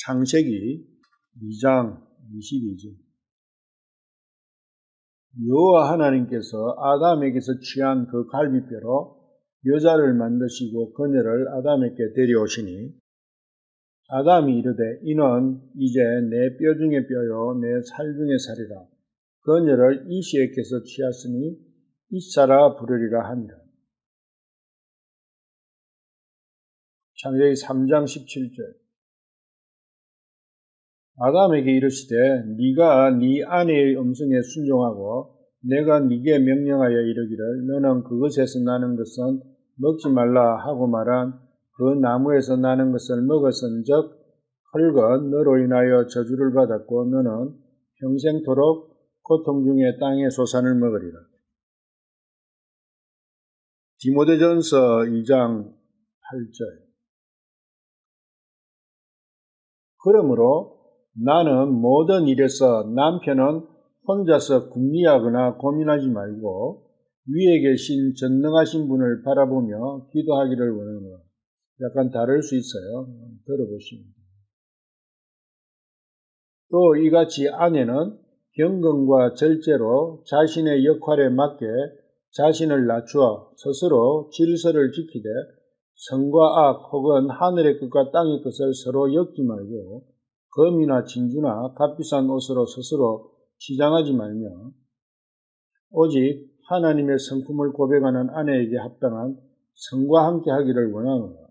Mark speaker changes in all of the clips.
Speaker 1: 창세기 2장 22절. 여호와 하나님께서 아담에게서 취한 그 갈비뼈로 여자를 만드시고 그녀를 아담에게 데려오시니 아담이 이르되 이는 이제 내 뼈 중에 뼈요 내 살 중에 살이라. 그녀를 이시에게서 취하였으니 이사라 부르리라 하니라. 창세기 3장 17절. 아담에게 이르시되 네가 네 아내의 음성에 순종하고 내가 네게 명령하여 이르기를 너는 그것에서 나는 것은 먹지 말라 하고 말한 그 나무에서 나는 것을 먹었은즉 흙은 너로 인하여 저주를 받았고 너는 평생토록 고통 중에 땅의 소산을 먹으리라. 디모데전서 2장 8절. 그러므로 나는 모든 일에서 남편은 혼자서 궁리하거나 고민하지 말고 위에 계신 전능하신 분을 바라보며 기도하기를 원하노라. 약간 다를 수 있어요. 들어보시면. 또 이같이 아내는 경건과 절제로 자신의 역할에 맞게 자신을 낮추어 스스로 질서를 지키되 선과 악 혹은 하늘의 것과 땅의 것을 서로 엮지 말고 금이나 진주나 값비싼 옷으로 스스로 치장하지 말며 오직 하나님의 성품을 고백하는 아내에게 합당한 성과 함께 하기를 원하노라.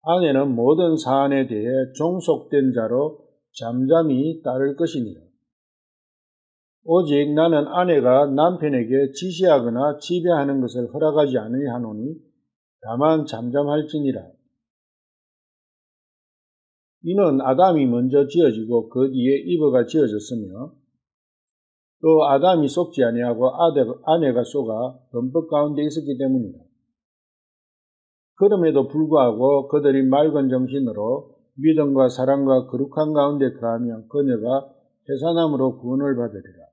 Speaker 1: 아내는 모든 사안에 대해 종속된 자로 잠잠히 따를 것이니라. 오직 나는 아내가 남편에게 지시하거나 지배하는 것을 허락하지 아니하노니 다만 잠잠할지니라. 이는 아담이 먼저 지어지고 그 뒤에 이브가 지어졌으며 또 아담이 속지 아니하고 아내가 속아 범법 가운데 있었기 때문이다. 그럼에도 불구하고 그들이 맑은 정신으로 믿음과 사랑과 거룩한 가운데 거하며 그녀가 회사남으로 구원을 받으리라.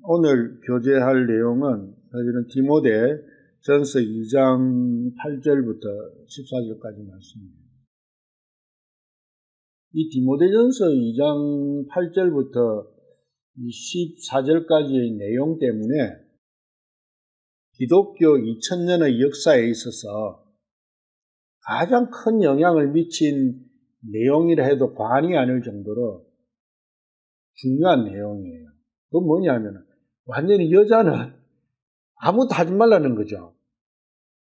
Speaker 1: 오늘 교제할 내용은 사실은 디모데 전서 2장 8절부터 14절까지 말씀입니다. 이 디모데전서 2장 8절부터 14절까지의 내용 때문에 기독교 2000년의 역사에 있어서 가장 큰 영향을 미친 내용이라 해도 과언이 아닐 정도로 중요한 내용이에요. 그건 뭐냐면 완전히 여자는 아무것도 하지 말라는 거죠.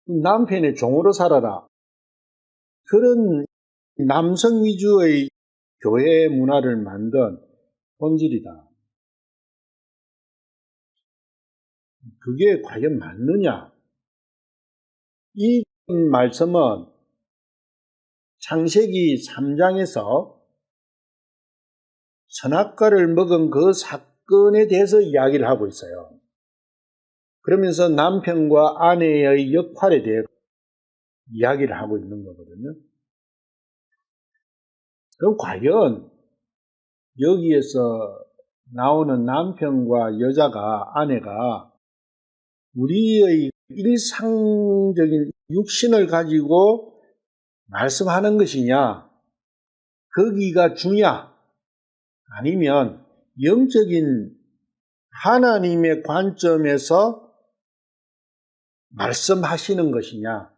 Speaker 1: 남편의 종으로 살아라. 그런 남성 위주의 교회 문화를 만든 본질이다. 그게 과연 맞느냐? 이 말씀은 창세기 3장에서 선악과를 먹은 그 사건에 대해서 이야기를 하고 있어요. 그러면서 남편과 아내의 역할에 대해 이야기를 하고 있는 거거든요. 그럼 과연 여기에서 나오는 남편과 여자가, 아내가 우리의 일상적인 육신을 가지고 말씀하는 것이냐? 거기가 주냐? 아니면 영적인 하나님의 관점에서 말씀하시는 것이냐?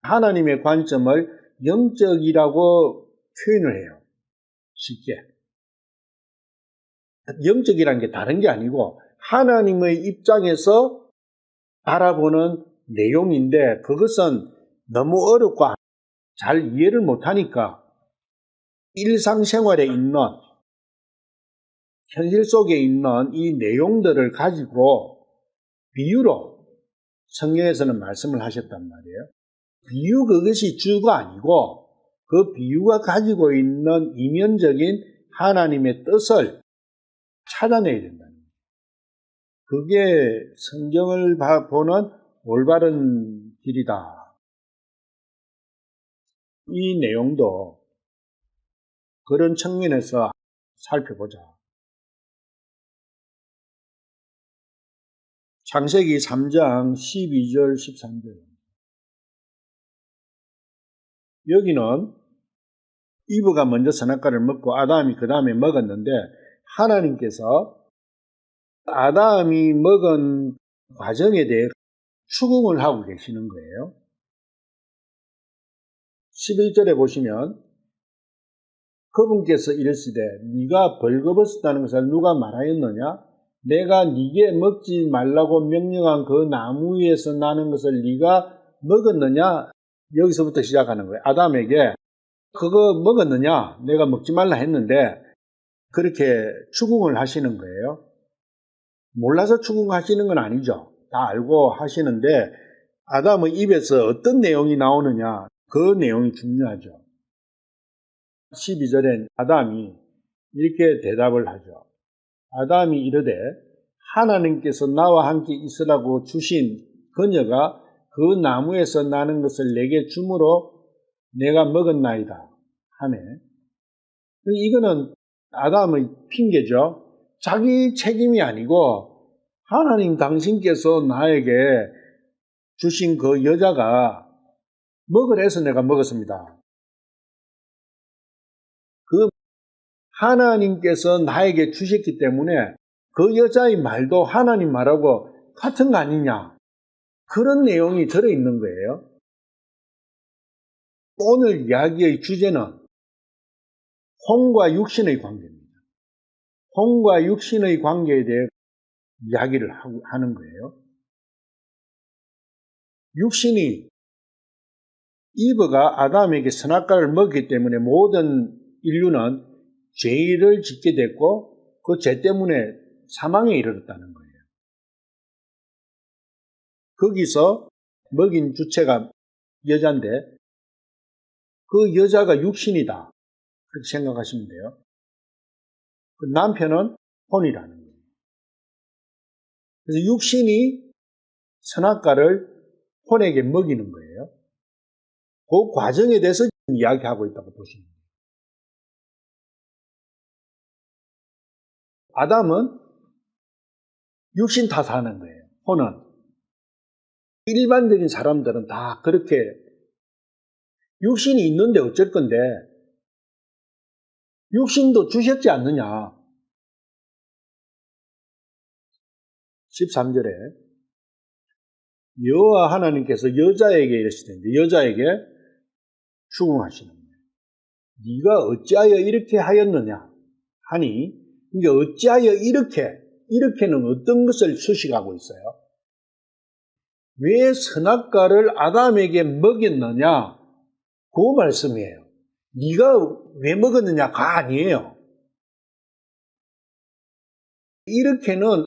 Speaker 1: 하나님의 관점을 영적이라고 표현을 해요. 쉽게. 영적이라는 게 다른 게 아니고 하나님의 입장에서 바라보는 내용인데 그것은 너무 어렵고 잘 이해를 못하니까 일상생활에 있는 현실 속에 있는 이 내용들을 가지고 비유로 성경에서는 말씀을 하셨단 말이에요. 비유 그것이 주가 아니고 그 비유가 가지고 있는 이면적인 하나님의 뜻을 찾아내야 된다는 거예요. 그게 성경을 보는 올바른 길이다. 이 내용도 그런 측면에서 살펴보자. 창세기 3장 12절 13절. 여기는 이브가 먼저 선악과를 먹고 아담이 그 다음에 먹었는데 하나님께서 아담이 먹은 과정에 대해 추궁을 하고 계시는 거예요. 11절에 보시면 그분께서 이르시되 네가 벌거벗었다는 것을 누가 말하였느냐? 내가 네게 먹지 말라고 명령한 그 나무 위에서 나는 것을 네가 먹었느냐? 여기서부터 시작하는 거예요. 아담에게 그거 먹었느냐? 내가 먹지 말라 했는데 그렇게 추궁을 하시는 거예요. 몰라서 추궁하시는 건 아니죠. 다 알고 하시는데 아담의 입에서 어떤 내용이 나오느냐? 그 내용이 중요하죠. 12절엔 아담이 이렇게 대답을 하죠. 아담이 이르되 하나님께서 나와 함께 있으라고 주신 그녀가 그 나무에서 나는 것을 내게 주므로 내가 먹었나이다 하네. 이거는 아담의 핑계죠. 자기 책임이 아니고 하나님 당신께서 나에게 주신 그 여자가 먹으래서 내가 먹었습니다. 그 하나님께서 나에게 주셨기 때문에 그 여자의 말도 하나님 말하고 같은 거 아니냐. 그런 내용이 들어있는 거예요. 오늘 이야기의 주제는 혼과 육신의 관계입니다. 혼과 육신의 관계에 대해 이야기를 하는 거예요. 육신이 이브가 아담에게 선악과를 먹기 때문에 모든 인류는 죄를 짓게 됐고 그 죄 때문에 사망에 이르렀다는 거예요. 거기서 먹인 주체가 여자인데 그 여자가 육신이다. 그렇게 생각하시면 돼요. 그 남편은 혼이라는 거예요. 그래서 육신이 선악과를 혼에게 먹이는 거예요. 그 과정에 대해서 이야기하고 있다고 보시면 돼요. 아담은 육신 탓하는 거예요. 혼은. 일반적인 사람들은 다 그렇게 육신이 있는데 어쩔 건데 육신도 주셨지 않느냐. 13절에 여호와 하나님께서 여자에게 이르시되 여자에게 추궁하시는 거예요. 네가 어찌하여 이렇게 하였느냐 하니 이게 어찌하여 이렇게는 어떤 것을 수식하고 있어요? 왜 선악과를 아담에게 먹였느냐? 그 말씀이에요. 네가 왜 먹었느냐가 아니에요. 이렇게는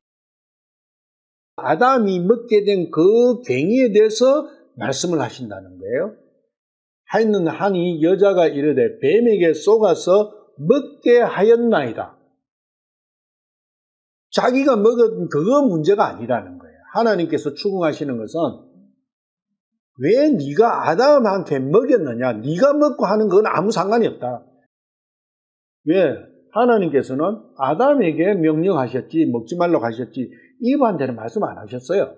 Speaker 1: 아담이 먹게 된 그 괭이에 대해서 말씀을 하신다는 거예요. 하니 여자가 이르되 뱀에게 속아서 먹게 하였나이다. 자기가 먹은 그거 문제가 아니라는 거예요. 하나님께서 추궁하시는 것은 왜 네가 아담한테 먹였느냐? 네가 먹고 하는 건 아무 상관이 없다. 왜? 하나님께서는 아담에게 명령하셨지 먹지 말라고 하셨지 이브한테는 말씀 안 하셨어요.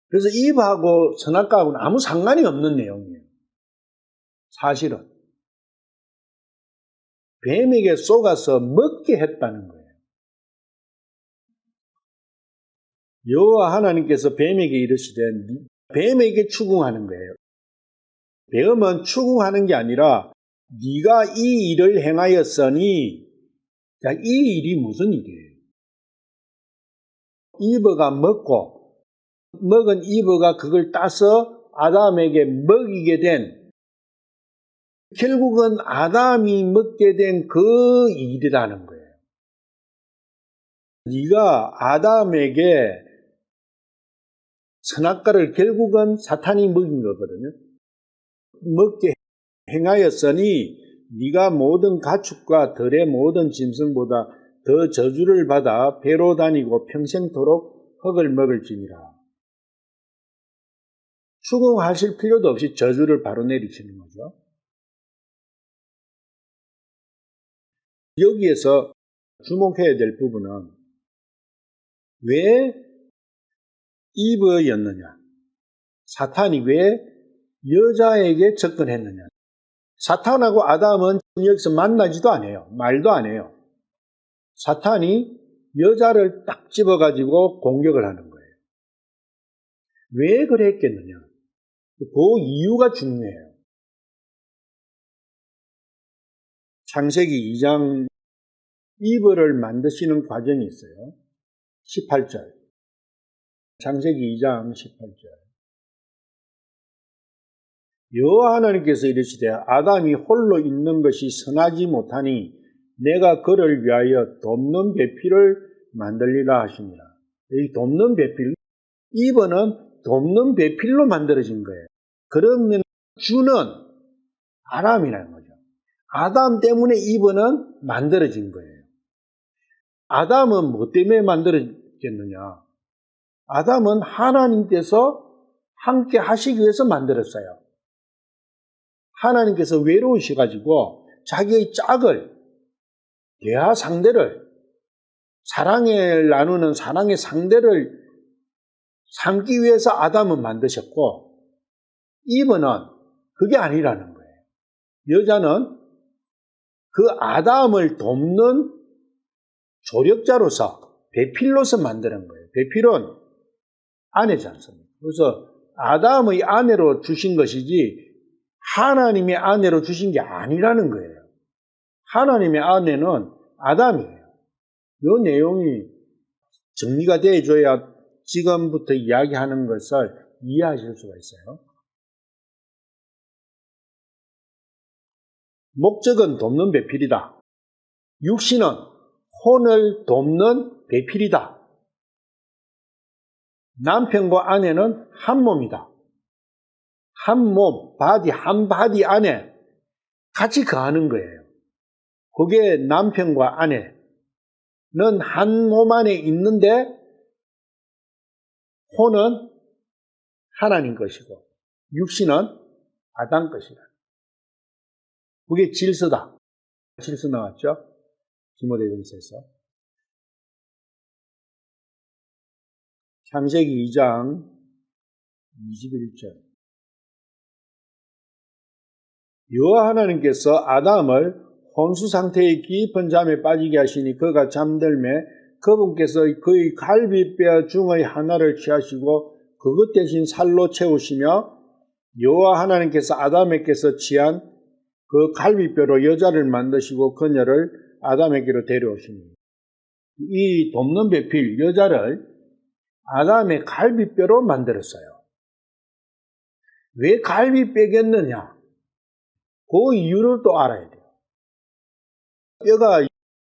Speaker 1: 그래서 이브하고 선악과하고는 아무 상관이 없는 내용이에요. 사실은 뱀에게 속아서 먹게 했다는 거예요. 여호와 하나님께서 뱀에게 이르시되 뱀에게 추궁하는 거예요. 뱀은 추궁하는 게 아니라 네가 이 일을 행하였으니 자, 이 일이 무슨 일이에요? 이브가 먹은 이브가 그걸 따서 아담에게 먹이게 된 결국은 아담이 먹게 된 그 일이라는 거예요. 네가 아담에게 선악과를 결국은 사탄이 먹인 거거든요. 먹게 행하였으니 네가 모든 가축과 들의 모든 짐승보다 더 저주를 받아 배로 다니고 평생토록 흙을 먹을지니라. 추궁하실 필요도 없이 저주를 바로 내리시는 거죠. 여기에서 주목해야 될 부분은 왜 이브였느냐? 사탄이 왜 여자에게 접근했느냐. 사탄하고 아담은 여기서 만나지도 않아요. 말도 안 해요. 사탄이 여자를 딱 집어가지고 공격을 하는 거예요. 왜 그랬겠느냐. 그 이유가 중요해요. 창세기 2장 이브를 만드시는 과정이 있어요. 18절. 창세기 2장 18절. 여호와 하나님께서 이르시되 아담이 홀로 있는 것이 선하지 못하니 내가 그를 위하여 돕는 배필을 만들리라 하시니라. 이 돕는 배필, 이브는 돕는 배필로 만들어진 거예요. 그러면 주는 아담이라는 거죠. 아담 때문에 이브는 만들어진 거예요. 아담은 뭐 때문에 만들어졌느냐? 아담은 하나님께서 함께 하시기 위해서 만들었어요. 하나님께서 외로우셔가지고 자기의 짝을, 대화 상대를, 사랑을 나누는 사랑의 상대를 삼기 위해서 아담은 만드셨고, 이브는 그게 아니라는 거예요. 여자는 그 아담을 돕는 조력자로서, 배필로서 만드는 거예요. 배필은 아내지 않습니까? 그래서 아담의 아내로 주신 것이지 하나님의 아내로 주신 게 아니라는 거예요. 하나님의 아내는 아담이에요. 이 내용이 정리가 되어줘야 지금부터 이야기하는 것을 이해하실 수가 있어요. 목적은 돕는 배필이다. 육신은 혼을 돕는 배필이다. 남편과 아내는 한 몸이다. 한 몸, 한 바디 안에 같이 거하는 거예요. 그게 남편과 아내는 한 몸 안에 있는데 혼은 하나님 것이고 육신은 아담 것이다. 그게 질서다. 질서 나왔죠? 디모데전서에서. 창세기 2장 21절. 여호와 하나님께서 아담을 혼수 상태의 깊은 잠에 빠지게 하시니 그가 잠들매 그분께서 그의 갈비뼈 중의 하나를 취하시고 그것 대신 살로 채우시며 여호와 하나님께서 아담에게서 취한 그 갈비뼈로 여자를 만드시고 그녀를 아담에게로 데려오시니 이 돕는 배필 여자를 아담의 갈비뼈로 만들었어요. 왜 갈비뼈겠느냐? 그 이유를 또 알아야 돼요. 뼈가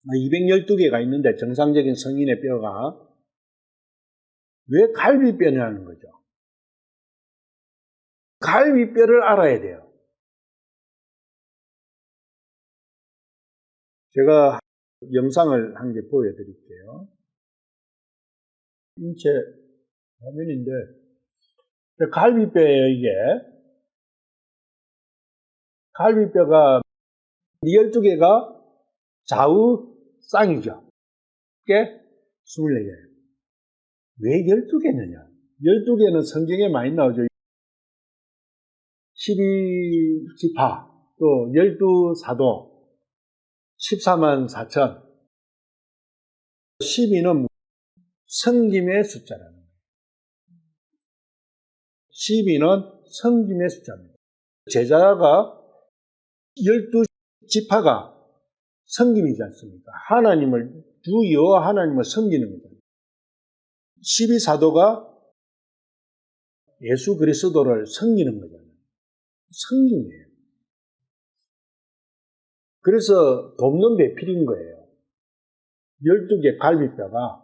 Speaker 1: 212개가 있는데 정상적인 성인의 뼈가 왜 갈비뼈냐는 거죠. 갈비뼈를 알아야 돼요. 제가 영상을 한 개 보여드릴게요. 인체 화면인데 갈비뼈예요. 이게 갈비뼈가 12개가 좌우 쌍이죠. 이게 24개예요. 왜 12개느냐? 12개는 성경에 많이 나오죠. 12지파, 또 12사도, 14만 4천. 12는 성김의 숫자라는 거예요. 12는 성김의 숫자입니다. 제자가 12지파가 섬김이지 않습니까? 하나님을, 주 여호와 하나님을 섬기는 거죠. 12사도가 예수 그리스도를 섬기는 거잖아요. 섬김이에요. 그래서 돕는 배필인 거예요. 12개 갈비뼈가.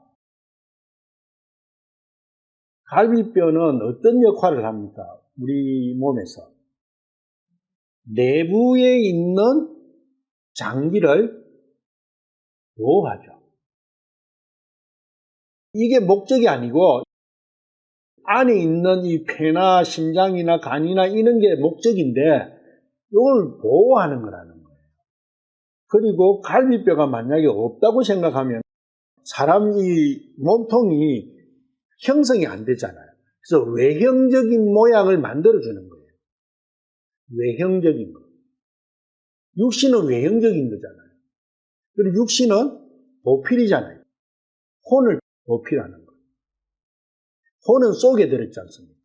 Speaker 1: 갈비뼈는 어떤 역할을 합니까? 우리 몸에서. 내부에 있는 장기를 보호하죠. 이게 목적이 아니고 안에 있는 이 폐나 심장이나 간이나 이런 게 목적인데 이걸 보호하는 거라는 거예요. 그리고 갈비뼈가 만약에 없다고 생각하면 사람 이 몸통이 형성이 안 되잖아요. 그래서 외형적인 모양을 만들어주는 거예요. 외형적인 거. 육신은 외형적인 거잖아요. 그리고 육신은 보필이잖아요. 혼을 보필하는 거. 혼은 속에 들었지 않습니까?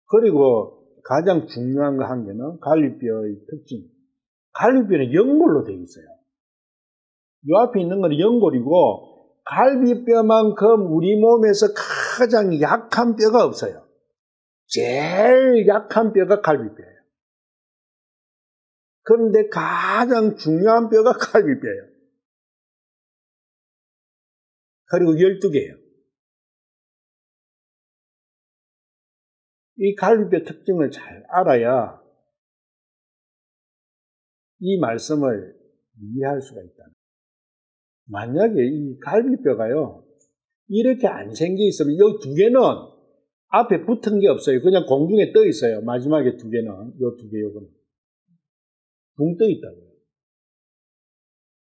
Speaker 1: 그리고 가장 중요한 거 한 개는 갈비뼈의 특징. 갈비뼈는 연골로 되어 있어요. 이 앞에 있는 건 연골이고 갈비뼈만큼 우리 몸에서 가장 약한 뼈가 없어요. 제일 약한 뼈가 갈비뼈예요. 그런데 가장 중요한 뼈가 갈비뼈예요. 그리고 12개예요. 이 갈비뼈 특징을 잘 알아야 이 말씀을 이해할 수가 있다. 만약에 이 갈비뼈가요, 이렇게 안 생겨 있으면 이 두 개는 앞에 붙은 게 없어요. 그냥 공중에 떠 있어요. 마지막에 두 개는, 요 두 개, 요거는. 붕 떠 있다고요.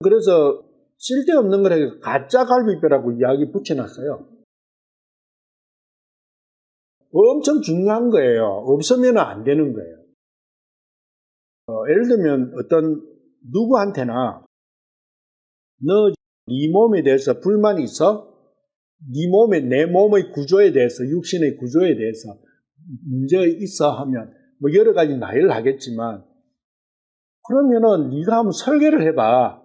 Speaker 1: 그래서 쓸데없는 거라고 가짜 갈비뼈라고 이야기 붙여놨어요. 엄청 중요한 거예요. 없으면 안 되는 거예요. 예를 들면 어떤 누구한테나 너 네 몸에 대해서 불만이 있어? 네 몸에, 내 몸의 구조에 대해서, 육신의 구조에 대해서 문제 있어 하면 뭐 여러 가지 나열을 하겠지만, 그러면은 네가 한번 설계를 해봐.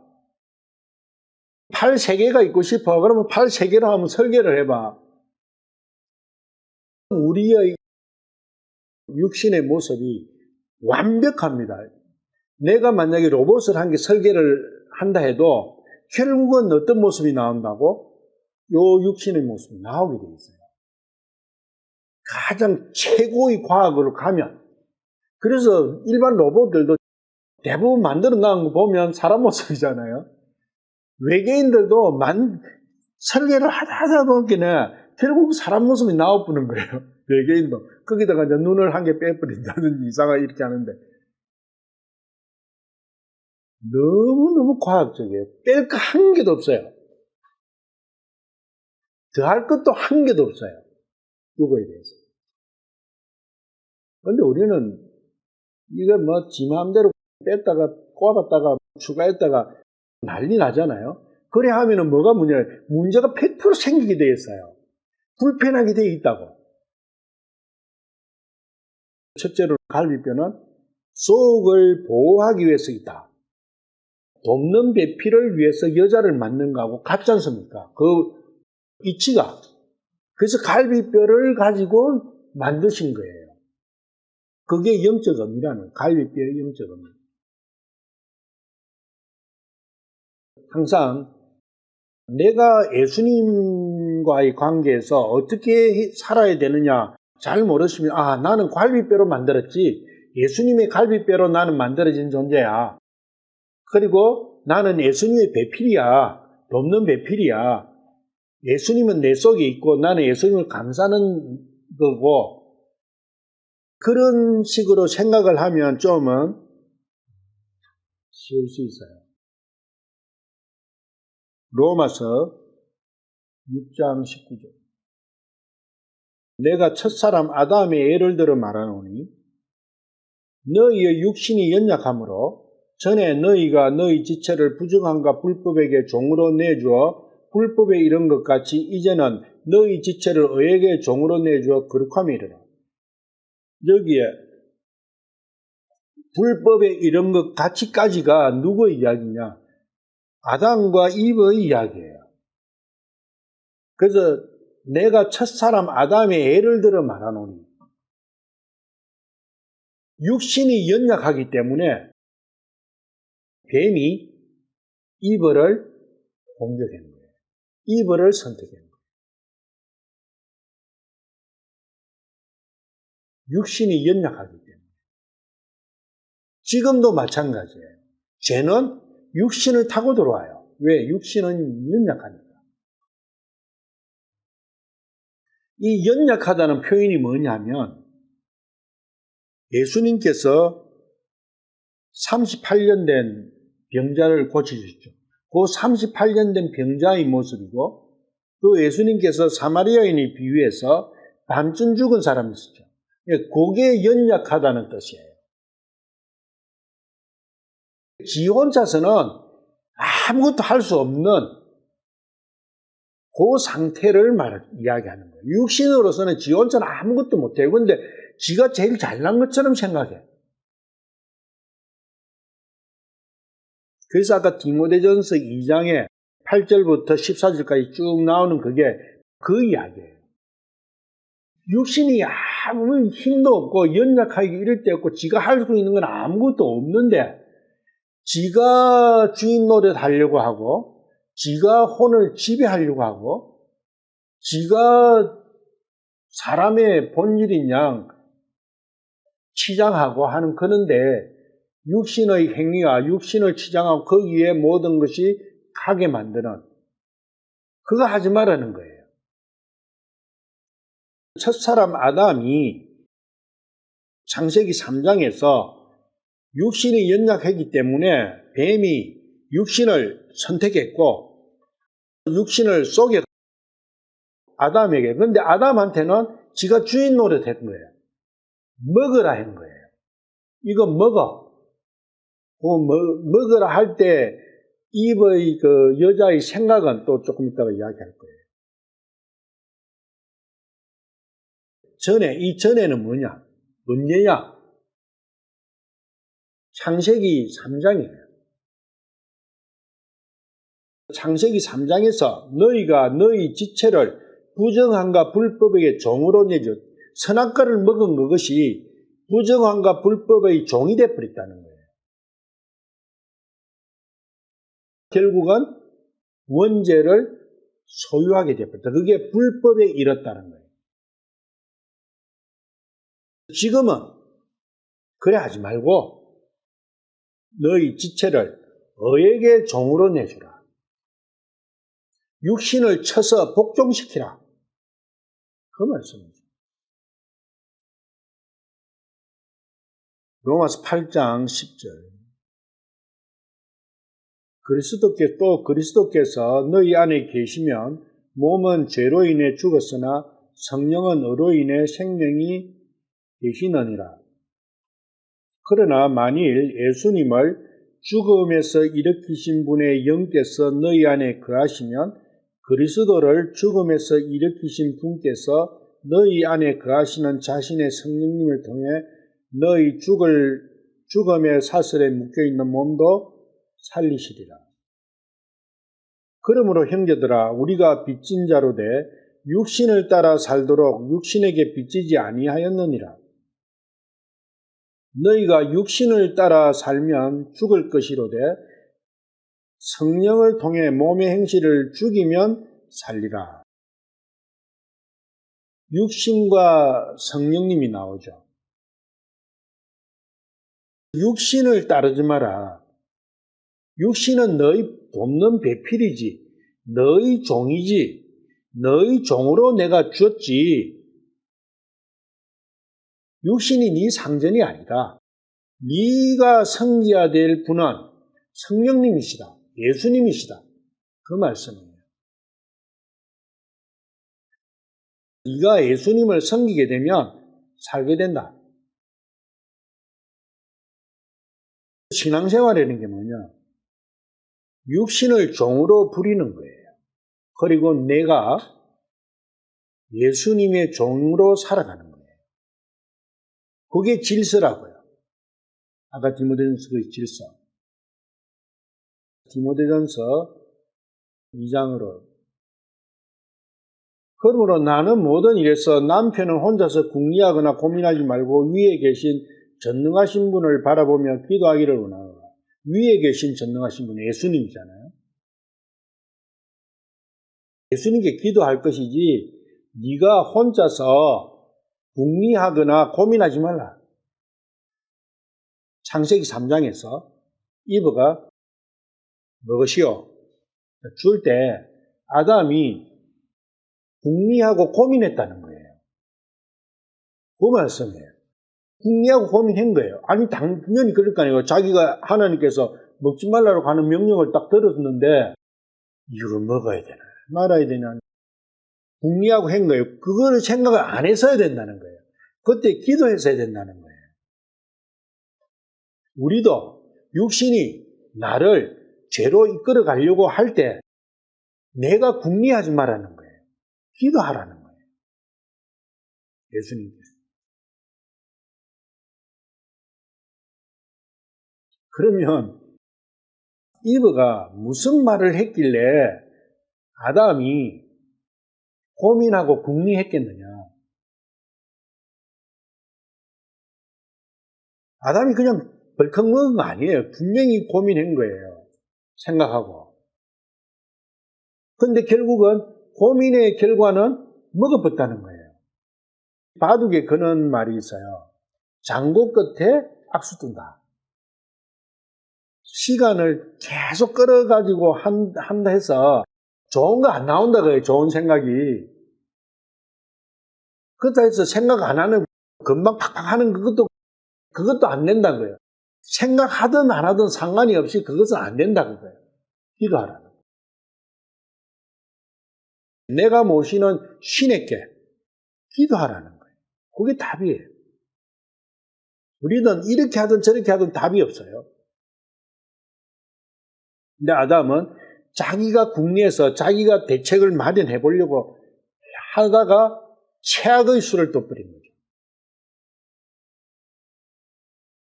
Speaker 1: 팔 3개가 있고 싶어. 그러면 팔 3개로 한번 설계를 해봐. 우리의 육신의 모습이 완벽합니다. 내가 만약에 로봇을 한 개 설계를 한다 해도 결국은 어떤 모습이 나온다고? 요 육신의 모습이 나오게 돼 있어요. 가장 최고의 과학으로 가면. 그래서 일반 로봇들도 대부분 만들어 나온 거 보면 사람 모습이잖아요. 외계인들도 설계를 하다 보니까 결국 사람 모습이 나와보는 거예요. 외계인도. 거기다가 이제 눈을 한 개 빼버린다든지 이상하게 이렇게 하는데. 너무너무 과학적이에요. 뺄 거 한 개도 없어요. 더할 것도 한 개도 없어요. 이거에 대해서. 근데 우리는 이거 뭐 지 마음대로 뺐다가 꼽았다가 추가했다가 난리 나잖아요. 그래 하면은 뭐가 문제냐? 문제가 100% 생기게 되어 있어요. 불편하게 되어 있다고. 첫째로 갈비뼈는 속을 보호하기 위해서 있다. 돕는 배필을 위해서 여자를 만든 거하고 같지 않습니까? 그 이치가. 그래서 갈비뼈를 가지고 만드신 거예요. 그게 영적 의미라는, 갈비뼈의 영적 의미. 항상 내가 예수님과의 관계에서 어떻게 살아야 되느냐 잘 모르시면, 나는 갈비뼈로 만들었지, 예수님의 갈비뼈로 나는 만들어진 존재야. 그리고 나는 예수님의 배필이야. 돕는 배필이야. 예수님은 내 속에 있고 나는 예수님을 감싸는 거고, 그런 식으로 생각을 하면 좀은 쉬울 수 있어요. 로마서 6장 19절. 내가 첫사람 아담의 예를 들어 말하노니 너희의 육신이 연약하므로 전에 너희가 너희 지체를 부정함과 불법에게 종으로 내주어 불법에 이른 것 같이 이제는 너희 지체를 의에게 종으로 내주어 거룩함에 이르라. 여기에 불법에 이른 것 같이까지가 누구의 이야기냐? 아담과 이브의 이야기예요. 그래서 내가 첫사람 아담의 예를 들어 말하노니, 육신이 연약하기 때문에 뱀이 이브를 공격한 거예요. 이브를 선택한 거예요. 육신이 연약하기 때문에. 지금도 마찬가지예요. 죄는 육신을 타고 들어와요. 왜? 육신은 연약하니까. 이 연약하다는 표현이 뭐냐면, 예수님께서 38년 된 병자를 고치셨죠. 그 38년 된 병자의 모습이고, 또 예수님께서 사마리아인에 비유해서 밤쯤 죽은 사람이 있었죠. 그게 연약하다는 뜻이에요. 지 혼자서는 아무것도 할 수 없는 그 상태를 이야기하는 거예요. 육신으로서는 지 혼자는 아무것도 못해요. 그런데 지가 제일 잘난 것처럼 생각해. 그래서 아까 디모데전서 2장에 8절부터 14절까지 쭉 나오는 그게 그 이야기예요. 육신이 아무 힘도 없고 연약하게 이럴 때 없고 지가 할 수 있는 건 아무것도 없는데 지가 주인 노릇하려고 하고 지가 혼을 지배하려고 하고 지가 사람의 본질인 양 치장하고 하는 그런데 육신의 행위와 육신을 치장하고 거기에 모든 것이 가게 만드는 그거 하지 말라는 거예요. 첫사람 아담이 창세기 3장에서 육신이 연약했기 때문에 뱀이 육신을 선택했고 육신을 속여 아담에게. 그런데 아담한테는 지가 주인 노릇했던 거예요. 먹으라 한 거예요. 이거 먹어. 먹으라 할 때 이브의 그 여자의 생각은 또 조금 이따가 이야기할 거예요. 이 전에는 뭐냐? 언제냐? 창세기 3장이에요. 창세기 3장에서 너희가 너희 지체를 부정함과 불법에게 종으로 내줘. 선악과를 먹은 그것이 부정함과 불법의 종이 되어버렸다는 거예요. 결국은 원죄를 소유하게 되어버렸다. 그게 불법에 이뤘다는 거예요. 지금은 그래 하지 말고 너희 지체를 의에게 종으로 내주라. 육신을 쳐서 복종시키라. 그 말씀이죠. 로마서 8장 10절. 그리스도께서 너희 안에 계시면 몸은 죄로 인해 죽었으나 성령은 의로 인해 생명이 되시느니라. 그러나 만일 예수님을 죽음에서 일으키신 분의 영께서 너희 안에 거하시면 그리스도를 죽음에서 일으키신 분께서 너희 안에 거하시는 자신의 성령님을 통해 너희 죽음의 사슬에 묶여있는 몸도 살리시리라. 그러므로 형제들아 우리가 빚진 자로 돼 육신을 따라 살도록 육신에게 빚지지 아니하였느니라. 너희가 육신을 따라 살면 죽을 것이로되 성령을 통해 몸의 행실을 죽이면 살리라. 육신과 성령님이 나오죠. 육신을 따르지 마라. 육신은 너희 돕는 배필이지, 너희 종이지, 너희 종으로 내가 주었지. 육신이 네 상전이 아니다. 네가 섬겨야 될 분은 성령님이시다. 예수님이시다. 그 말씀이에요. 네가 예수님을 섬기게 되면 살게 된다. 신앙생활이라는 게 뭐냐? 육신을 종으로 부리는 거예요. 그리고 내가 예수님의 종으로 살아가는 거예요. 그게 질서라고요. 아까 디모데전서의 질서. 디모데전서 2장으로. 그러므로 나는 모든 일에서 남편은 혼자서 궁리하거나 고민하지 말고 위에 계신 전능하신 분을 바라보며 기도하기를 원하노라. 위에 계신 전능하신 분은 예수님이잖아요. 예수님께 기도할 것이지 네가 혼자서 궁리하거나 고민하지 말라. 창세기 3장에서 이브가 먹으시오 줄 때 아담이 궁리하고 고민했다는 거예요. 그 말씀이에요. 궁리하고 고민한 거예요. 아니 당연히 그럴 거 아니에요. 자기가 하나님께서 먹지 말라고 하는 명령을 딱 들었는데 이걸 먹어야 되나 말아야 되나 궁리하고 한 거예요. 그거를 생각을 안 했어야 된다는 거예요. 그때 기도했어야 된다는 거예요. 우리도 육신이 나를 죄로 이끌어 가려고 할 때 내가 궁리하지 말라는 거예요. 기도하라는 거예요. 예수님께서. 그러면 이브가 무슨 말을 했길래 아담이 고민하고 궁리했겠느냐? 아담이 그냥 벌컥 먹은 거 아니에요. 분명히 고민한 거예요. 생각하고. 근데 결국은 고민의 결과는 먹어봤다는 거예요. 바둑에 그런 말이 있어요. 장고 끝에 악수 둔다. 시간을 계속 끌어가지고 한다 해서 좋은 거 안 나온다 그래요. 좋은 생각이. 그렇다 해서 생각 안 하는, 금방 팍팍 하는 그것도 안 된다는 거예요. 생각하든 안 하든 상관이 없이 그것은 안 된다는 거예요. 기도하라는 거예요. 내가 모시는 신에게 기도하라는 거예요. 그게 답이에요. 우리는 이렇게 하든 저렇게 하든 답이 없어요. 근데 아담은 자기가 궁리해서 자기가 대책을 마련해 보려고 하다가 최악의 수를 둬버린 거죠.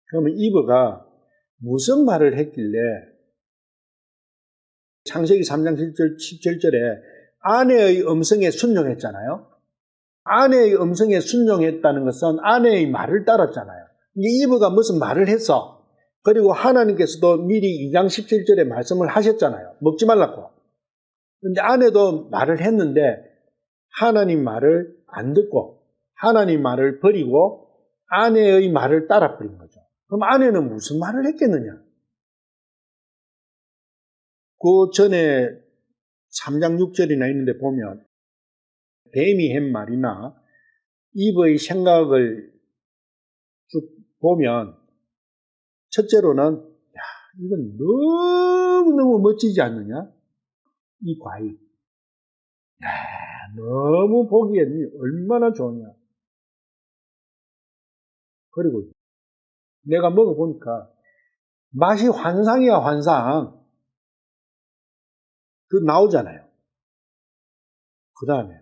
Speaker 1: 그러면 이브가 무슨 말을 했길래 창세기 3장 17절에 아내의 음성에 순종했잖아요. 아내의 음성에 순종했다는 것은 아내의 말을 따랐잖아요. 이브가 무슨 말을 했어? 그리고 하나님께서도 미리 2장 17절에 말씀을 하셨잖아요. 먹지 말라고. 그런데 아내도 말을 했는데 하나님 말을 안 듣고 하나님 말을 버리고 아내의 말을 따라버린 거죠. 그럼 아내는 무슨 말을 했겠느냐? 그 전에 3장 6절이나 있는데 보면 뱀이 한 말이나 이브의 생각을 쭉 보면 첫째로는 야, 이건 너무너무 멋지지 않느냐? 이 과일. 야, 너무 보기에 얼마나 좋냐. 그리고 내가 먹어보니까 맛이 환상이야, 환상. 그 나오잖아요. 그 다음에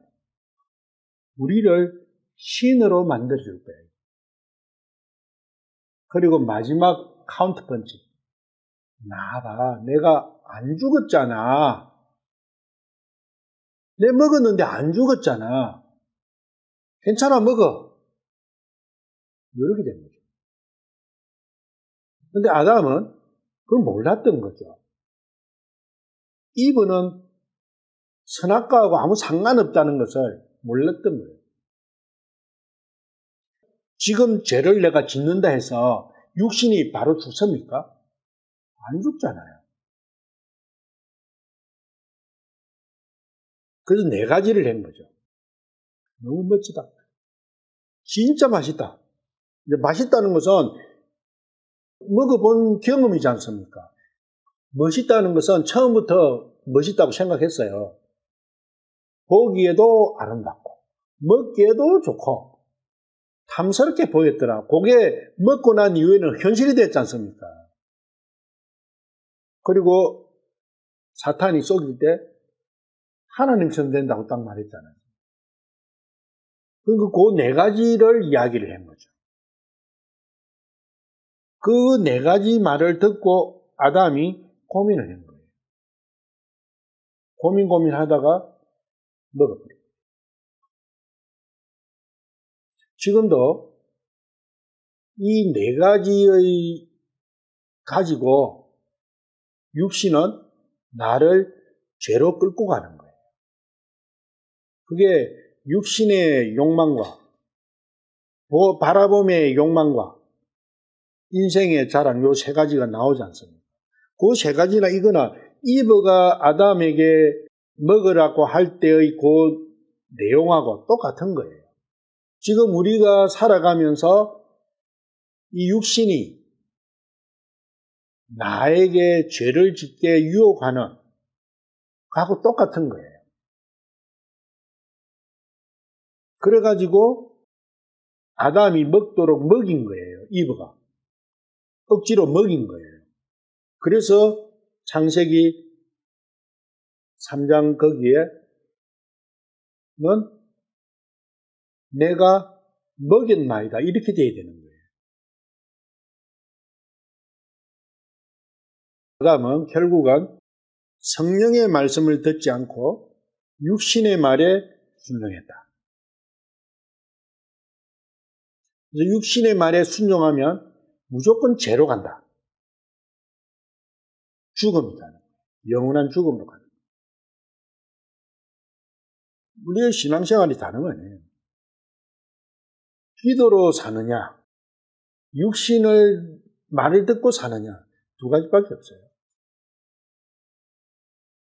Speaker 1: 우리를 신으로 만들어줄 거예요. 그리고 마지막 카운트 펀치. 나봐, 내가 안 죽었잖아. 내 먹었는데 안 죽었잖아. 괜찮아, 먹어. 이렇게 된 거죠. 근데 아담은 그걸 몰랐던 거죠. 이브는 선악과하고 아무 상관없다는 것을 몰랐던 거예요. 지금 죄를 내가 짓는다 해서 육신이 바로 죽습니까? 안 죽잖아요. 그래서 네 가지를 한 거죠. 너무 멋지다. 진짜 맛있다. 이제 맛있다는 것은 먹어본 경험이지 않습니까? 멋있다는 것은 처음부터 멋있다고 생각했어요. 보기에도 아름답고 먹기에도 좋고 탐스럽게 보였더라. 그게 먹고 난 이후에는 현실이 됐지 않습니까? 그리고 사탄이 속일 때 하나님처럼 된다고 딱 말했잖아요. 그리고 그 네 가지를 이야기를 한 거죠. 그 네 가지 말을 듣고 아담이 고민을 한 거예요. 고민하다가 먹어버려요. 지금도 이 네 가지의 가지고 육신은 나를 죄로 끌고 가는 거예요. 그게 육신의 욕망과 바라봄의 욕망과 인생의 자랑 요 세 가지가 나오지 않습니까? 그 세 가지나 이거나 이브가 아담에게 먹으라고 할 때의 그 내용하고 똑같은 거예요. 지금 우리가 살아가면서 이 육신이 나에게 죄를 짓게 유혹하는 거하고 똑같은 거예요. 그래가지고 아담이 먹도록 먹인 거예요. 이브가. 억지로 먹인 거예요. 그래서 창세기 3장 거기에는 내가 먹였나이다 이렇게 돼야 되는 거예요. 아담은 결국은 성령의 말씀을 듣지 않고 육신의 말에 순종했다. 그래서 육신의 말에 순종하면 무조건 죄로 간다. 죽음이 가는 거예요. 영원한 죽음으로 가는 거예요. 우리의 신앙생활이 다른 거예요. 기도로 사느냐, 육신을 말을 듣고 사느냐, 두 가지밖에 없어요.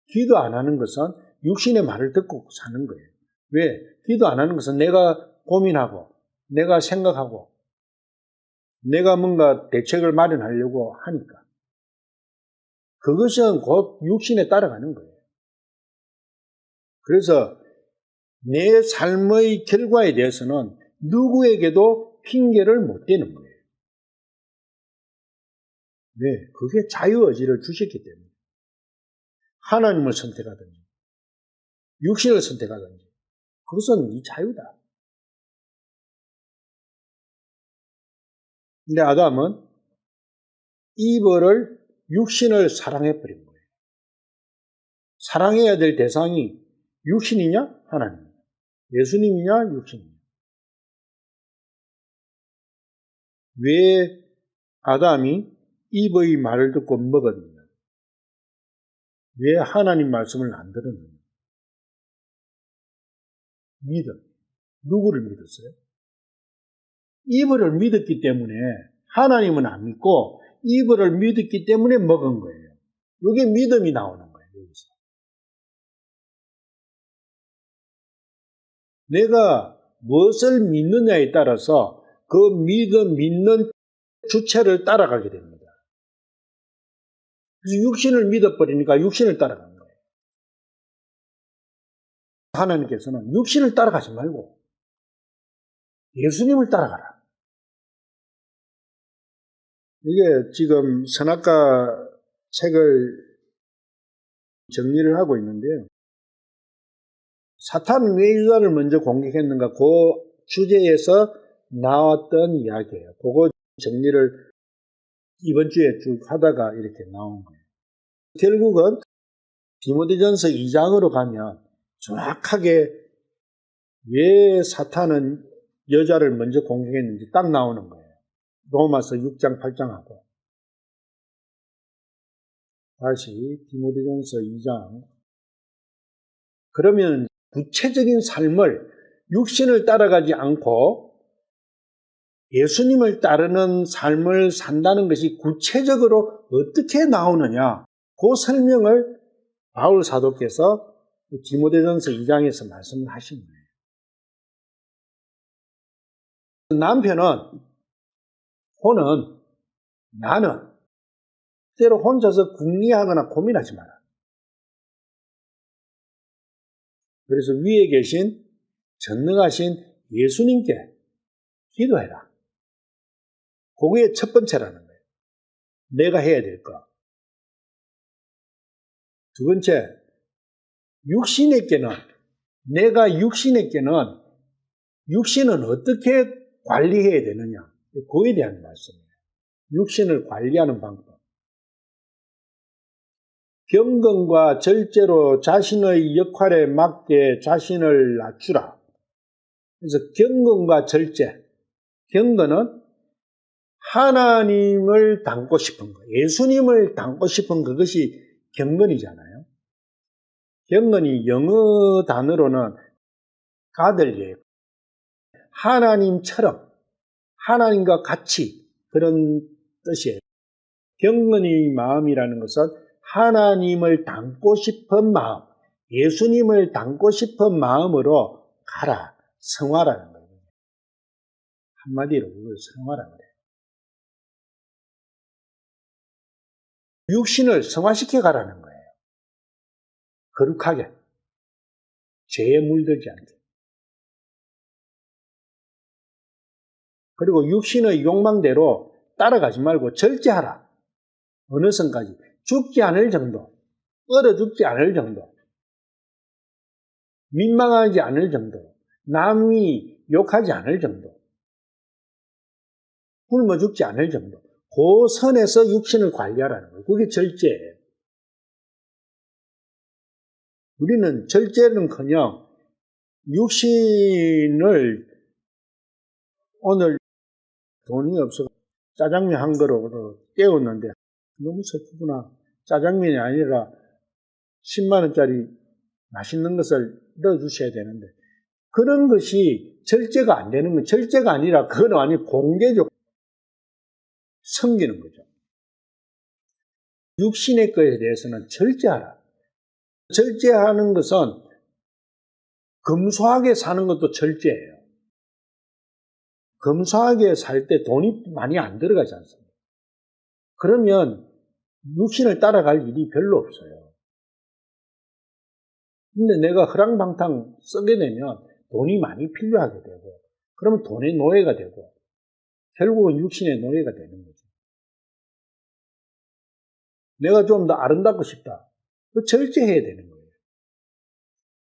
Speaker 1: 기도 안 하는 것은 육신의 말을 듣고 사는 거예요. 왜? 기도 안 하는 것은 내가 고민하고, 내가 생각하고, 내가 뭔가 대책을 마련하려고 하니까. 그것은 곧 육신에 따라가는 거예요. 그래서 내 삶의 결과에 대해서는 누구에게도 핑계를 못 대는 거예요. 왜? 그게 자유의지를 주셨기 때문에. 하나님을 선택하든지, 육신을 선택하든지, 그것은 이 자유다. 근데 아담은 이브를 육신을 사랑해버린 거예요. 사랑해야 될 대상이 육신이냐? 하나님이냐? 예수님이냐? 육신이냐? 왜 아담이 이브의 말을 듣고 먹었느냐? 왜 하나님 말씀을 안 들었느냐? 믿음. 누구를 믿었어요? 이브를 믿었기 때문에 하나님은 안 믿고 이브를 믿었기 때문에 먹은 거예요. 이게 믿음이 나오는 거예요. 여기서. 내가 무엇을 믿느냐에 따라서 그 믿는 주체를 따라가게 됩니다. 그래서 육신을 믿어버리니까 육신을 따라가는 거예요. 하나님께서는 육신을 따라가지 말고 예수님을 따라가라. 이게 지금 선악과 책을 정리를 하고 있는데요. 사탄은 왜 유다를 먼저 공격했는가? 그 주제에서 나왔던 이야기예요. 그거 정리를 이번 주에 쭉 하다가 이렇게 나온 거예요. 결국은 디모데전서 2장으로 가면 정확하게 왜 사탄은 여자를 먼저 공격했는지 딱 나오는 거예요. 로마서 6장 8장하고. 다시 디모데전서 2장. 그러면 구체적인 삶을 육신을 따라가지 않고 예수님을 따르는 삶을 산다는 것이 구체적으로 어떻게 나오느냐, 그 설명을 바울 사도께서 디모데전서 2장에서 말씀을 하신 거예요. 남편은, 혼은, 나는 때로 혼자서 궁리하거나 고민하지 마라. 그래서 위에 계신 전능하신 예수님께 기도해라. 그게 첫 번째라는 거예요. 내가 해야 될 거. 두 번째, 내가 육신에게는 육신은 어떻게 관리해야 되느냐. 그거에 대한 말씀이에요. 육신을 관리하는 방법. 경건과 절제로 자신의 역할에 맞게 자신을 낮추라. 그래서 경건과 절제. 경건은 하나님을 닮고 싶은 거, 예수님을 닮고 싶은 그것이 경건이잖아요. 경건이 영어 단어로는 godly예요. 하나님처럼, 하나님과 같이 그런 뜻이에요. 경건의 마음이라는 것은 하나님을 닮고 싶은 마음, 예수님을 닮고 싶은 마음으로 가라, 성화라는 거예요. 한마디로 그걸 성화라는 거예요. 육신을 성화시켜 가라는 거예요. 거룩하게, 죄에 물들지 않게. 그리고 육신의 욕망대로 따라가지 말고 절제하라. 어느 선까지? 죽지 않을 정도, 얼어 죽지 않을 정도, 민망하지 않을 정도, 남이 욕하지 않을 정도, 굶어 죽지 않을 정도, 그 선에서 육신을 관리하라는 거예요. 그게 절제예요. 우리는 절제는커녕 육신을 오늘 돈이 없어 짜장면 한 그릇으로 때웠는데 너무 슬프구나. 짜장면이 아니라 10만 원짜리 맛있는 것을 넣어주셔야 되는데 그런 것이 절제가 안 되는 건 절제가 아니라 그건 완전 공개적 섬기는 거죠. 육신의 것에 대해서는 절제하라. 절제하는 것은 검소하게 사는 것도 절제예요. 검소하게 살 때 돈이 많이 안 들어가지 않습니까? 그러면 육신을 따라갈 일이 별로 없어요. 근데 내가 허랑방탕 쓰게 되면 돈이 많이 필요하게 되고, 그러면 돈의 노예가 되고, 결국은 육신의 노예가 되는 거죠. 내가 좀 더 아름답고 싶다. 그 절제해야 되는 거예요.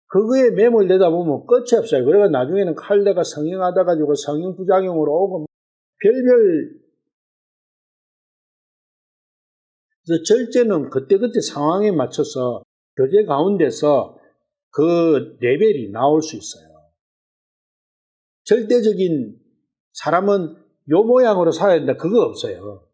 Speaker 1: 그거에 매몰되다 보면 끝이 없어요. 그래서 나중에는 칼대가 성형하다 가지고 성형 부작용으로 오고, 별별, 그래서 절제는 그때그때 상황에 맞춰서 교제 가운데서 그 레벨이 나올 수 있어요. 절대적인 사람은 요 모양으로 살아야 된다. 그거 없어요.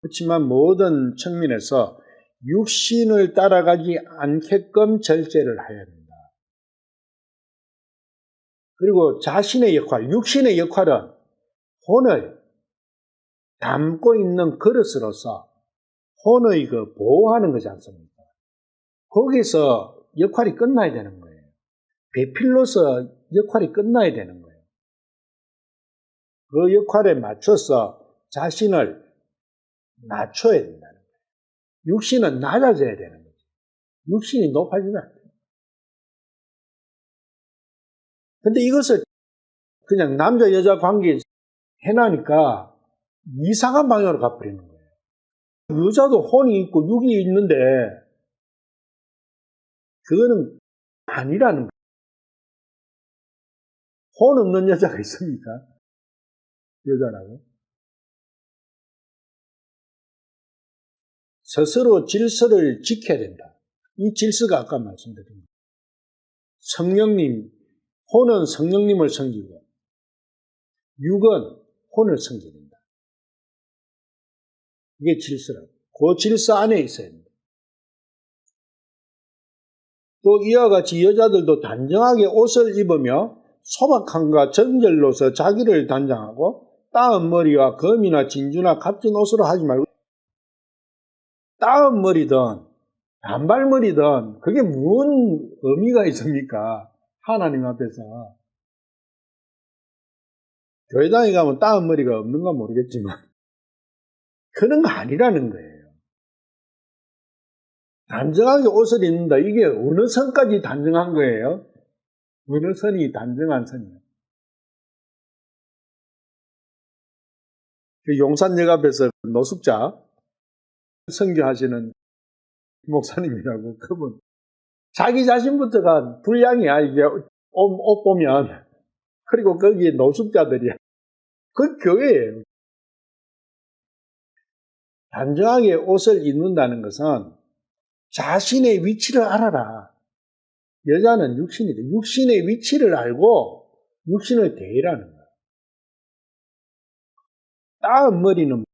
Speaker 1: 그렇지만 모든 측면에서 육신을 따라가지 않게끔 절제를 해야 된다. 그리고 자신의 역할, 육신의 역할은 혼을 담고 있는 그릇으로서 혼의 그 보호하는 거지 않습니까? 거기서 역할이 끝나야 되는 거예요. 배필로서 역할이 끝나야 되는 거예요. 그 역할에 맞춰서 자신을 낮춰야 된다는 거예요. 육신은 낮아져야 되는 거죠. 육신이 높아지면 안 돼요. 근데 이것을 그냥 남자 여자 관계 해놔니까 이상한 방향으로 가버리는 거예요. 여자도 혼이 있고 육이 있는데 그거는 아니라는 거예요. 혼 없는 여자가 있습니까? 여자라고? 스스로 질서를 지켜야 된다. 이 질서가 아까 말씀드린 거예요. 성령님, 혼은 성령님을 섬기고 육은 혼을 섬겨야 된다. 이게 질서라고. 그 질서 안에 있어야 된다. 또 이와 같이 여자들도 단정하게 옷을 입으며 소박함과 정절로서 자기를 단장하고 따은 머리와 검이나 진주나 값진 옷으로 하지 말고 따은 머리든 단발머리든 그게 무슨 의미가 있습니까? 하나님 앞에서. 교회당에 가면 따은 머리가 없는 건 모르겠지만 그런 거 아니라는 거예요. 단정하게 옷을 입는다. 이게 어느 선까지 단정한 거예요? 어느 선이 단정한 선이에요? 그 용산역 앞에서 노숙자 선교하시는 목사님이라고 그분 자기 자신부터가 불량이야. 이게 옷 보면. 그리고 거기에 노숙자들이야. 그 교회예요. 단정하게 옷을 입는다는 것은 자신의 위치를 알아라. 여자는 육신이다. 육신의 위치를 알고 육신을 대하라는 거야. 따은 머리는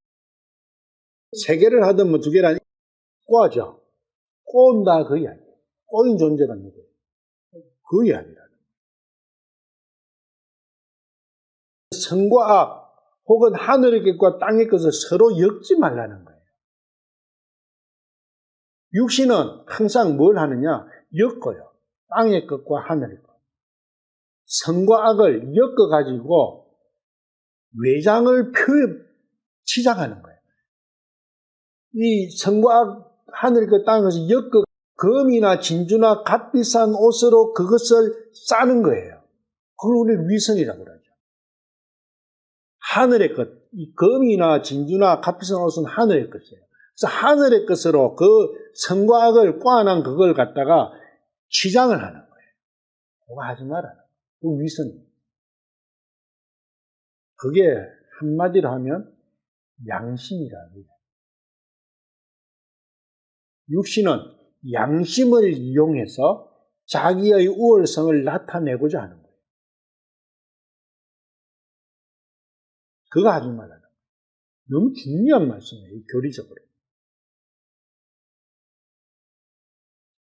Speaker 1: 세 개를 하든 뭐 두 개를 꼬아져. 꼬운다 그 이야기. 꼬인 존재가 누구예요? 그 이야기라는 거예요. 선과 악 혹은 하늘의 것과 땅의 것을 서로 엮지 말라는 거예요. 육신은 항상 뭘 하느냐? 엮어요. 땅의 것과 하늘의 것. 선과 악을 엮어가지고 외장을 치장하는 거예요. 이 선과 악, 하늘의 것, 땅의 것을 엮어 금이나 진주나 값비싼 옷으로 그것을 싸는 거예요. 그걸 우리는 위선이라고 그러죠. 하늘의 것, 이 금이나 진주나 값비싼 옷은 하늘의 것이에요. 그래서 하늘의 것으로 그 선과 악을 꽈난 그걸 갖다가 치장을 하는 거예요. 그거 하지 말아라. 그 위선이에요. 그게 한마디로 하면 양심이라는 거예요. 육신은 양심을 이용해서 자기의 우월성을 나타내고자 하는 거예요. 그거 하지 말아라. 너무 중요한 말씀이에요, 교리적으로.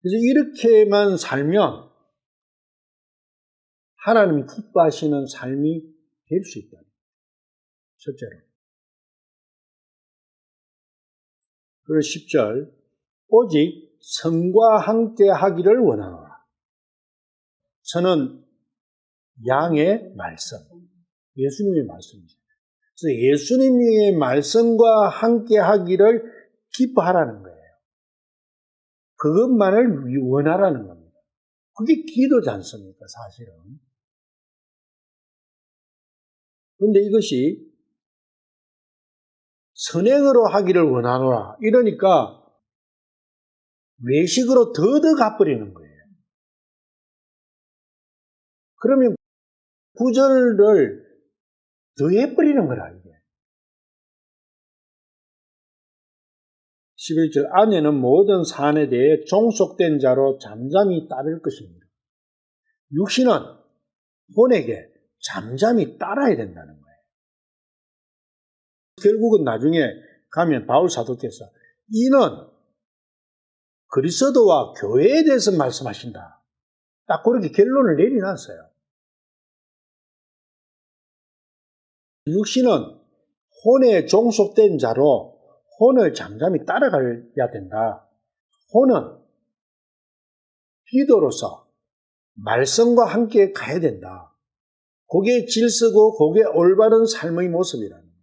Speaker 1: 그래서 이렇게만 살면 하나님이 기뻐하시는 삶이 될 수 있다. 첫째로. 그리고 10절, 오직 성과 함께 하기를 원하노라. 저는 양의 말씀, 예수님의 말씀이죠. 그래서 예수님의 말씀과 함께 하기를 기뻐하라는 거예요. 그것만을 원하라는 겁니다. 그게 기도지 않습니까, 사실은. 그런데 이것이 선행으로 하기를 원하노라. 이러니까 외식으로 더더 가버리는 거예요. 그러면 구절을 더해버리는 거라, 이게. 11절, 아내는 모든 산에 대해 종속된 자로 잠잠히 따를 것입니다. 육신은 혼에게 잠잠히 따라야 된다는 거예요. 결국은 나중에 가면 바울 사도께서 이는 그리스도와 교회에 대해서 말씀하신다. 딱 그렇게 결론을 내려놨어요. 육신은 혼에 종속된 자로 혼을 잠잠히 따라가야 된다. 혼은 기도로서 말씀과 함께 가야 된다. 그게 질서고 그게 올바른 삶의 모습이라는 거죠.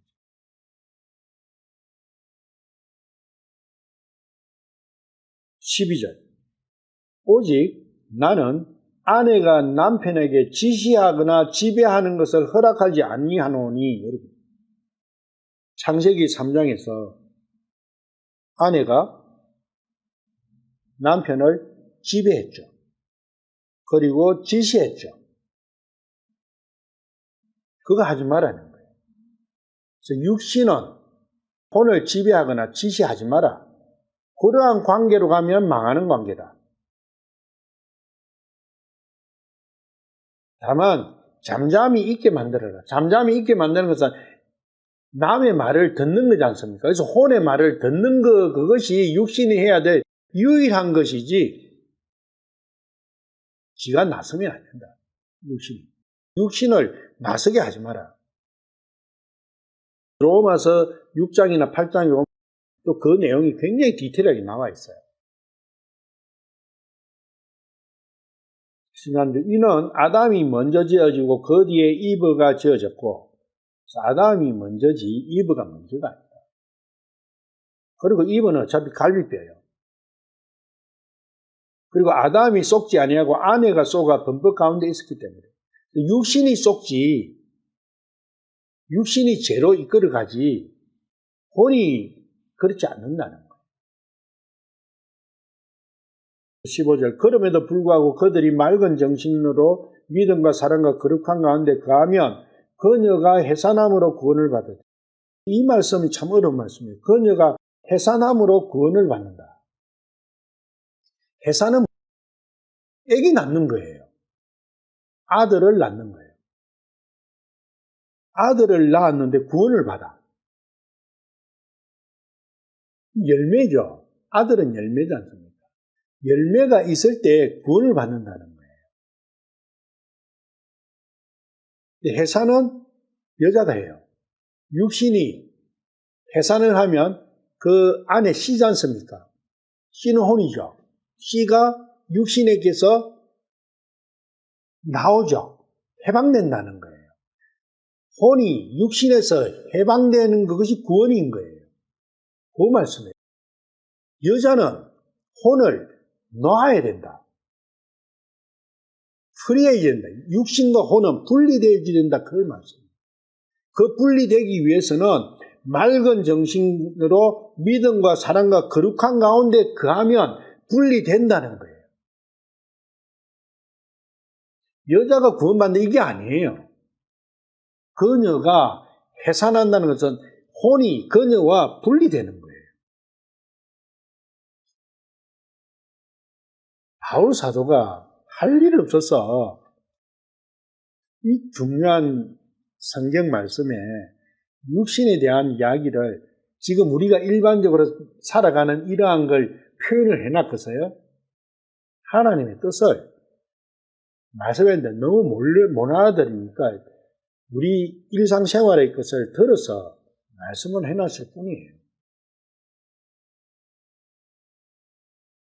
Speaker 1: 12절, 오직 나는 아내가 남편에게 지시하거나 지배하는 것을 허락하지 아니하노니. 창세기 3장에서 아내가 남편을 지배했죠. 그리고 지시했죠. 그거 하지 말라는 거예요. 그래서 육신은 혼을 지배하거나 지시하지 마라. 그러한 관계로 가면 망하는 관계다. 다만 잠잠히 있게 만들어라. 잠잠히 있게 만드는 것은 남의 말을 듣는 거지 않습니까? 그래서 혼의 말을 듣는 거, 그것이 육신이 해야 될 유일한 것이지 지가 나서면 안 된다. 육신을 나서게 하지 마라. 로마서 6장이나 8장에 보면 또 그 내용이 굉장히 디테일하게 나와 있어요. 이는 아담이 먼저 지어지고 그 뒤에 이브가 지어졌고, 아담이 먼저지 이브가 먼저가 아니다. 그리고 이브는 어차피 갈비뼈예요. 그리고 아담이 속지 아니하고 아내가 쏘가 범법 가운데 있었기 때문에 육신이 속지, 육신이 죄로 이끌어가지 혼이 그렇지 않는다는 거예요. 15절, 그럼에도 불구하고 그들이 맑은 정신으로 믿음과 사랑과 거룩한 가운데 거하면 그녀가 해산함으로 구원을 받았다. 이 말씀이 참 어려운 말씀이에요. 그녀가 해산함으로 구원을 받는다. 해산은 애기 낳는 거예요. 아들을 낳는 거예요. 아들을 낳았는데 구원을 받아. 열매죠. 아들은 열매지 않습니까? 열매가 있을 때 구원을 받는다는 거예요. 해산은 여자가 해요. 육신이 해산을 하면 그 안에 씨지 않습니까? 씨는 혼이죠. 씨가 육신에게서 나오죠. 해방된다는 거예요. 혼이 육신에서 해방되는 그것이 구원인 거예요. 그 말씀이에요. 여자는 혼을 놓아야 된다. 분리해야 된다. 육신과 혼은 분리되어야 된다. 그 말씀입니다. 그 분리되기 위해서는 맑은 정신으로 믿음과 사랑과 거룩한 가운데 거하면 분리된다는 거예요. 여자가 구원받는 이게 아니에요. 그녀가 해산한다는 것은 혼이 그녀와 분리되는 거예요. 바울 사도가 할 일 없어서 이 중요한 성경 말씀에 육신에 대한 이야기를 지금 우리가 일반적으로 살아가는 이러한 걸 표현을 해놨겠어요? 하나님의 뜻을 말씀했는데 너무 못 알아들으니까 우리 일상생활의 것을 들어서 말씀을 해놨을 뿐이에요.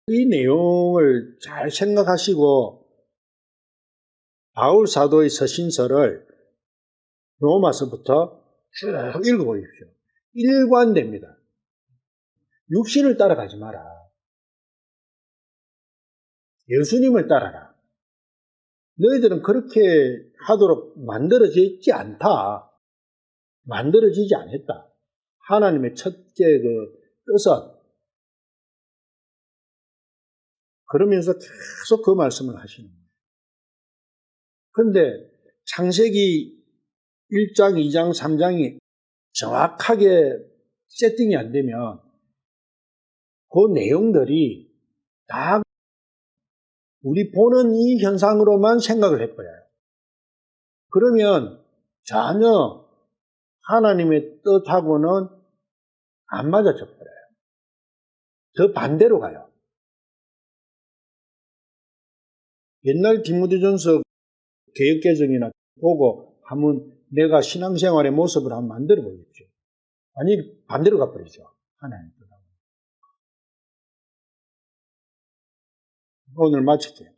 Speaker 1: 이 내용을 잘 생각하시고 바울 사도의 서신서를 로마서부터 쭉 읽어보십시오. 일관됩니다. 육신을 따라가지 마라. 예수님을 따라라. 너희들은 그렇게 하도록 만들어지지 않다. 만들어지지 않았다. 하나님의 첫째 그 뜻은. 그러면서 계속 그 말씀을 하시는 거예요. 그런데 창세기 1장, 2장, 3장이 정확하게 세팅이 안 되면 그 내용들이 다 우리 보는 이 현상으로만 생각을 해버려요. 그러면 전혀 하나님의 뜻하고는 안 맞아져 버려요. 더 반대로 가요. 옛날 디모데전서 개역개정이나 보고 한번 내가 신앙생활의 모습을 한번 만들어 보십시오. 아니 반대로 가버리죠. 하나님 뜻하고. 오늘 마칠게요.